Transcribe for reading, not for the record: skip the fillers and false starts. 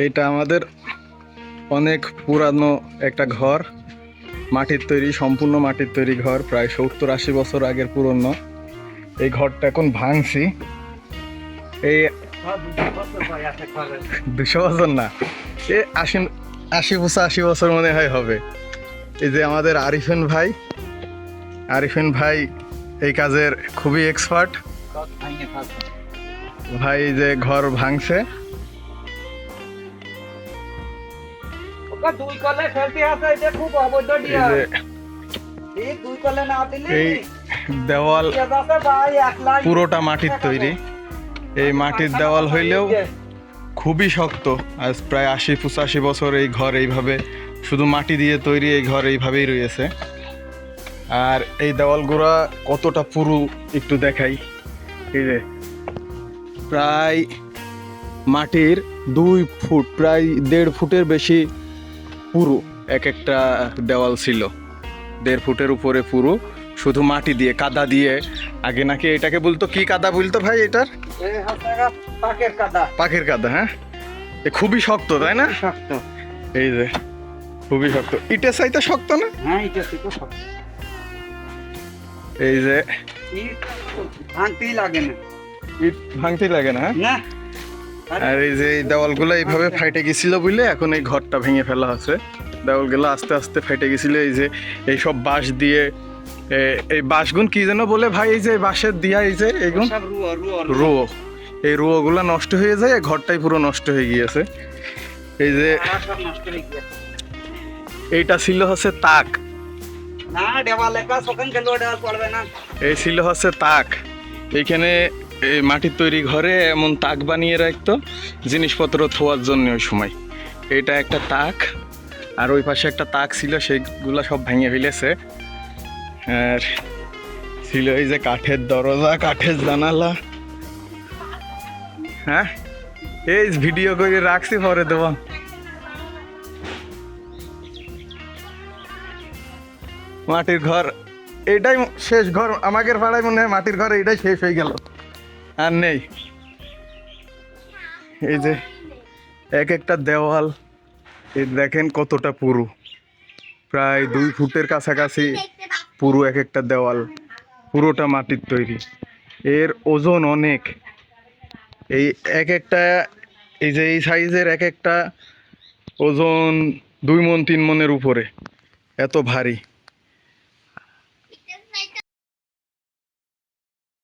এটা আমাদের অনেক পুরানো একটা ঘর, মাটির তৈরি, সম্পূর্ণ মাটির তৈরি ঘর, প্রায় 70-80 বছর আগের পুরনো। এই ঘরটা এখন ভাঙছি। এই 200 বছর না, এ 80-85 বছর মনে হয় হবে। এই যে আমাদের আরিফিন ভাই এই কাজের খুবই এক্সপার্ট ভাই। যে ঘর ভাঙছে, এই দেওয়াল পুরোটা মাটির তৈরি। এই মাটির দেওয়াল হইলেও খুবই শক্ত। আজ প্রায় 80-85 বছর এই ঘর এইভাবে শুধু মাটি দিয়ে তৈরি, এই ঘর এইভাবেই রয়েছে। আর এই দেওয়ালগুলা কতটা পুরু একটু দেখাই। এই যে প্রায় মাটির 2 ফুট, প্রায় 1.5 ফুটের বেশি পুরু এক একটা দেওয়াল ছিল। 1.5 ফুটের উপরে পুরু, শুধু মাটি দিয়ে, কাদা দিয়ে। আগে নাকি এটাকে বলতো কি কাদা বলতো ভাই? এটার পাখির কাদা। হ্যাঁ, খুবই শক্ত, তাই না? শক্ত, এই যে খুবই শক্ত। ইটের চাইতে শক্ত না? হ্যাঁ এটা থেকে শক্ত। এই যে ভাঙতেই লাগে না, ইট ভাঙতেই লাগে না। না। আর এই যে এই দেওয়ালগুলো এইভাবে ফাইটে গেছিল বলে এখন এই ঘরটা ভেঙে ফেলা আছে। দেওয়ালগুলো আস্তে আস্তে ফাইটে গেছিল। এই যে এই সব বাঁশ দিয়ে, এই বাঁশগুন কি যেন বলে ভাই? এই যে বাঁশের দিয়া, এই যে এইগুন রুয়ো, এই রুয়োগুলো নষ্ট হয়ে যায়, ঘরটাই পুরো নষ্ট হয়ে গিয়েছে। এই যে এইটা ছিল হচ্ছে তাক, এই ছিল হচ্ছে তাক। এইখানে এই মাটির তৈরি ঘরে এমন তাক বানিয়ে রাখতো জিনিসপত্র থোয়ার জন্য ওই সময়। এটা একটা তাক, আর ওই পাশে একটা তাক ছিল, সেইগুলা সব ভেঙে ফেলেছে। আর ছিল এই যে কাঠের দরজা, কাঠের জানালা। হ্যাঁ, এই ভিডিও করে রাখছি, পরে দেবো। মাটির ঘর এটাই শেষ ঘর আমাদের পাড়ায়, মনে হয় মাটির ঘর এটাই শেষ হয়ে গেল, আর নেই। এই যে এক একটা দেওয়াল, এই দেখেন কতটা পুরু, প্রায় 2 ফুটের কাছাকাছি পুরু এক একটা দেওয়াল, পুরোটা মাটির তৈরি। এর ওজন অনেক। এই এক একটা, এই যে এই সাইজের এক একটা ওজন 2 মণ 3 মণের উপরে, এত ভারী।